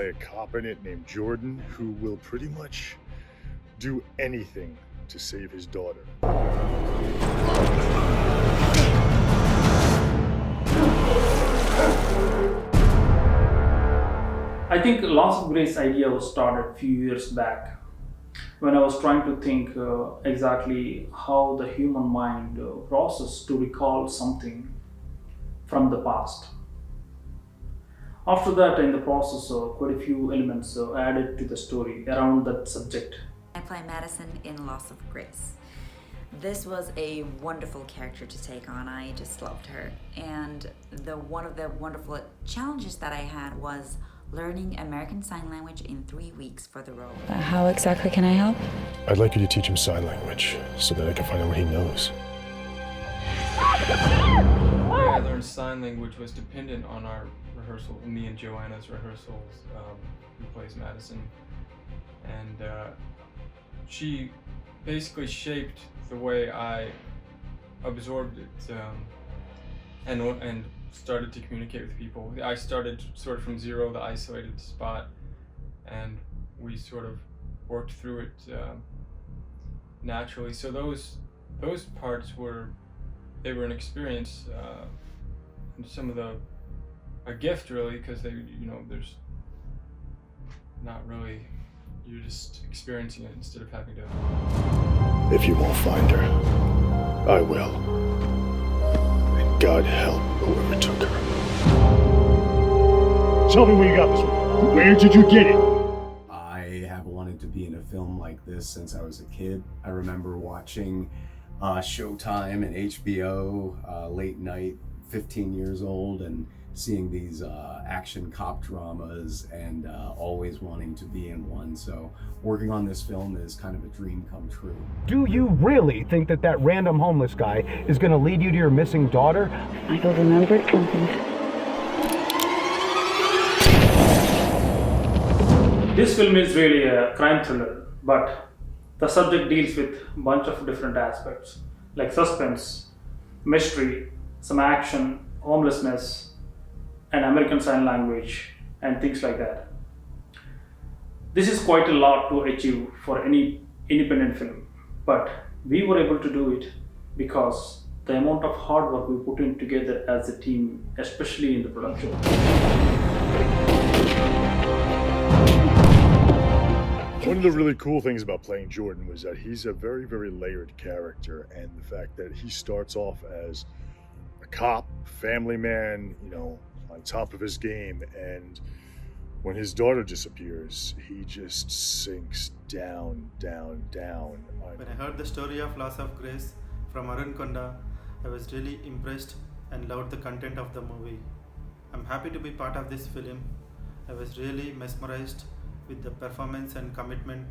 play a cop in it named Jordan who will pretty much do anything to save his daughter. I think Loss of Grace idea was started a few years back when I was trying to think exactly how the human mind processes to recall something from the past. After that, in the process, quite a few elements added to the story around that subject. I play Madison in Loss of Grace. This was a wonderful character to take on. I just loved her. And one of the wonderful challenges that I had was learning American Sign Language in 3 weeks for the role. How exactly can I help? I'd like you to teach him sign language so that I can find out what he knows. The way I learned sign language was dependent on our rehearsal, me and Johanna's rehearsals, who plays Madison. And she basically shaped the way I absorbed it and started to communicate with people. I started sort of from zero, the isolated spot, and we sort of worked through it naturally. So those parts were an experience, and some of a gift really, because there's not really, you're just experiencing it instead of having to. If you won't find her, I will. And God help whoever took her. Tell me where you got this one. Where did you get it? I have wanted to be in a film like this since I was a kid. I remember watching Showtime and HBO late night, 15 years old, and seeing these action cop dramas and always wanting to be in one. So working on this film is kind of a dream come true. Do you really think that random homeless guy is going to lead you to your missing daughter? Michael remembered something. This film is really a crime thriller, but the subject deals with a bunch of different aspects like suspense, mystery, some action, homelessness, and American Sign Language, and things like that. This is quite a lot to achieve for any independent film, but we were able to do it because the amount of hard work we put in together as a team, especially in the production. One of the really cool things about playing Jordan was that he's a very, very layered character, and the fact that he starts off as a cop, family man, on top of his game, and when his daughter disappears, he just sinks down. When I heard the story of Loss of Grace from Arun Konda, I was really impressed and loved the content of the movie. I'm happy to be part of this film. I was really mesmerized with the performance and commitment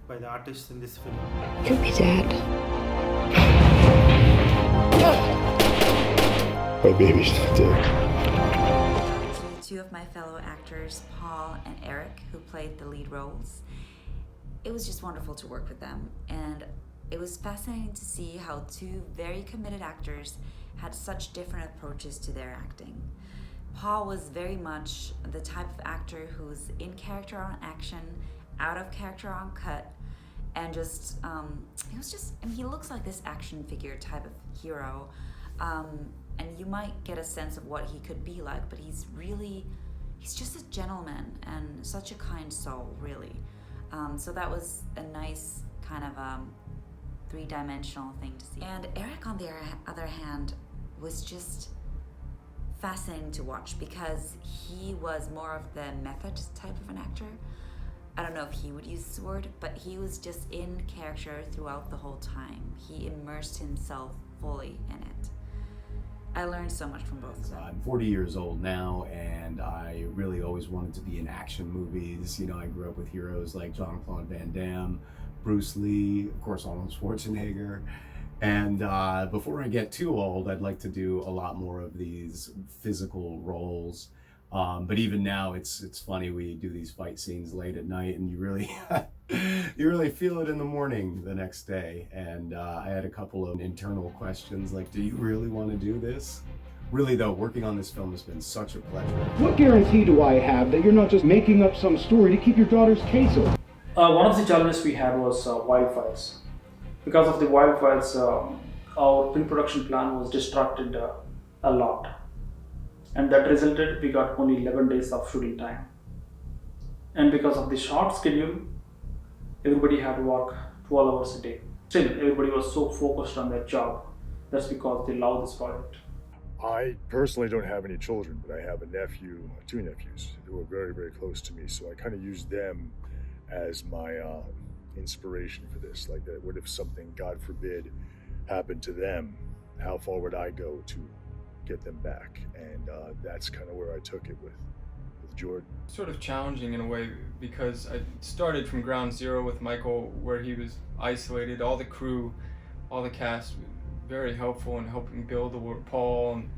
by the artists in this film. Could be Dad. My baby's not dead. To two of my fellow actors, Paul and Eric, who played the lead roles, it was just wonderful to work with them, and it was fascinating to see how two very committed actors had such different approaches to their acting. Paul was very much the type of actor who's in character on action, out of character on cut, and he looks like this action figure type of hero, and you might get a sense of what he could be like, but he's just a gentleman and such a kind soul, really. So that was a nice kind of three-dimensional thing to see. And Eric, on the other hand, was just fascinating to watch because he was more of the method type of an actor. I don't know if he would use this word, but he was just in character throughout the whole time. He immersed himself fully in it. I learned so much from both of them. I'm 40 years old now, and I really always wanted to be in action movies. I grew up with heroes like Jean-Claude Van Damme, Bruce Lee, of course Arnold Schwarzenegger. And before I get too old, I'd like to do a lot more of these physical roles. But even now, it's funny, we do these fight scenes late at night, and you really feel it in the morning the next day. And I had a couple of internal questions like, do you really want to do this? Really though, working on this film has been such a pleasure. What guarantee do I have that you're not just making up some story to keep your daughter's case open? One of the challenges we had was wildfires. Because of the wildfires, our pre-production plan was distracted a lot, and that resulted we got only 11 days of shooting time. And because of the short schedule, everybody had to work 12 hours a day. Still, everybody was so focused on their job. That's because they love this project. I personally don't have any children, but I have a nephew, two nephews, who are very, very close to me. So I kind of use them as my inspiration for this. Like, that, what if something, God forbid, happened to them? How far would I go to get them back? And that's kind of where I took it with Jordan. Sort of challenging in a way, because I started from ground zero with Michael, where he was isolated. All the crew, all the cast, very helpful in helping build the world. Paul and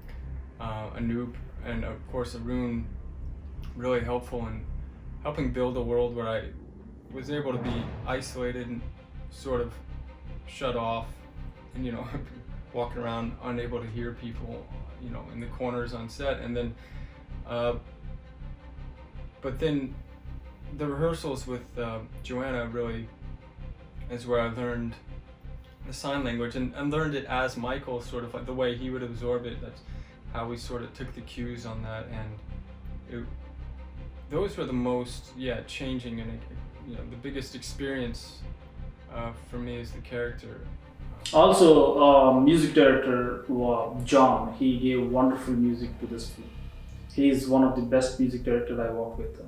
Anoop, and of course Arun, really helpful in helping build a world where I was able to be isolated and sort of shut off, and walking around unable to hear people, in the corners on set. And then but then the rehearsals with Johanna really is where I learned the sign language, and learned it as Michael, sort of like the way he would absorb it. That's how we sort of took the cues on that, and those were the most changing, and the biggest experience for me as the character. Also, music director John, he gave wonderful music to this film. He is one of the best music directors I work with.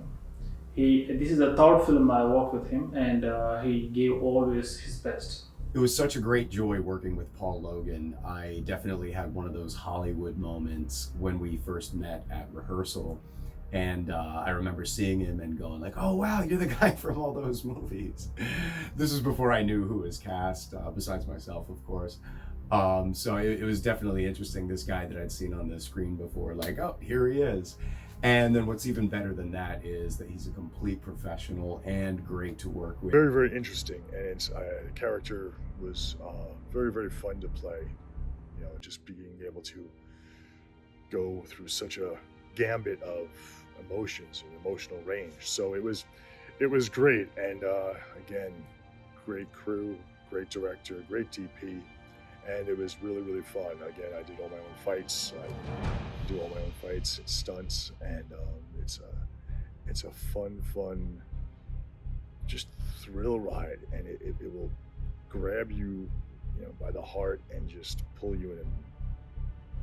This is the third film I work with him, and he gave always his best. It was such a great joy working with Paul Logan. I definitely had one of those Hollywood moments when we first met at rehearsal. And I remember seeing him and going like, oh wow, you're the guy from all those movies. This was before I knew who was cast, besides myself, of course. So it was definitely interesting, this guy that I'd seen on the screen before, like, oh, here he is. And then what's even better than that is that he's a complete professional and great to work with. Very, very interesting, and the character was very, very fun to play. Just being able to go through such a gambit of emotions and emotional range. So it was great, and again, great crew, great director, great DP, and it was really, really fun. Again, I did all my own fights. I do all my own fights and stunts, and it's a fun, just thrill ride, and it will grab you, by the heart and just pull you in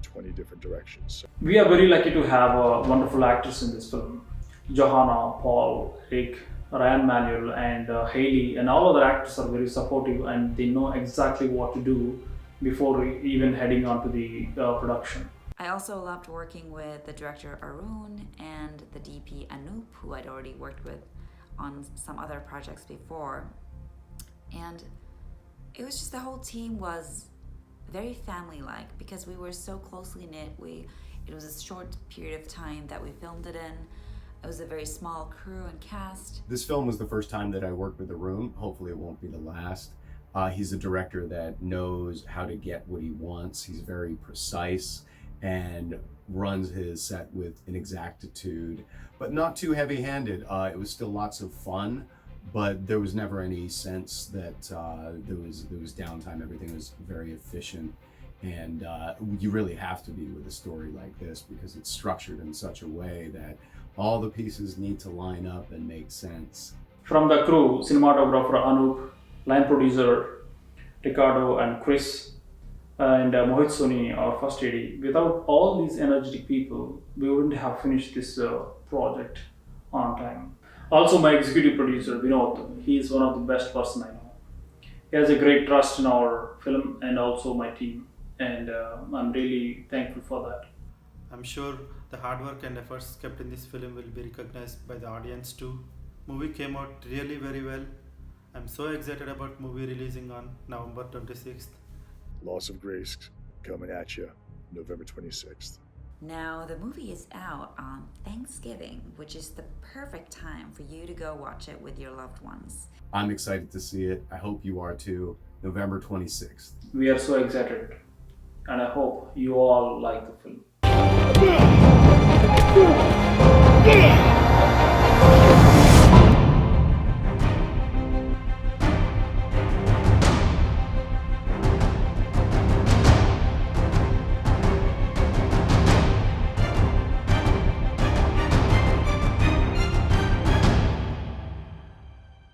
20 different directions. We are very lucky to have wonderful actors in this film. Johanna, Paul, Rick, Ryan, Manuel, and Haley, and all other actors are very supportive, and they know exactly what to do before even heading on to the production. I also loved working with the director Arun and the DP Anoop, who I'd already worked with on some other projects before. And it was just, the whole team was very family-like because we were so closely knit. It was a short period of time that we filmed it in. It was a very small crew and cast. This film was the first time that I worked with Arun. Hopefully it won't be the last. He's a director that knows how to get what he wants. He's very precise and runs his set with an exactitude, but not too heavy-handed. It was still lots of fun, but there was never any sense that there was downtime. Everything was very efficient, and you really have to be with a story like this because it's structured in such a way that all the pieces need to line up and make sense. From the crew, cinematographer Anoop, line producer Ricardo and Chris, and Mohit Soni, our first AD. Without all these energetic people, we wouldn't have finished this project on time. Also, my executive producer Vinod, he is one of the best person I know. He has a great trust in our film and also my team, and I'm really thankful for that. I'm sure the hard work and efforts kept in this film will be recognized by the audience too. Movie came out really very well. I'm so excited about movie releasing on November 26th. Loss of Grace coming at you November 26th. Now, the movie is out on Thanksgiving, which is the perfect time for you to go watch it with your loved ones. I'm excited to see it. I hope you are too. November 26th. We are so excited, and I hope you all like the film. Yeah.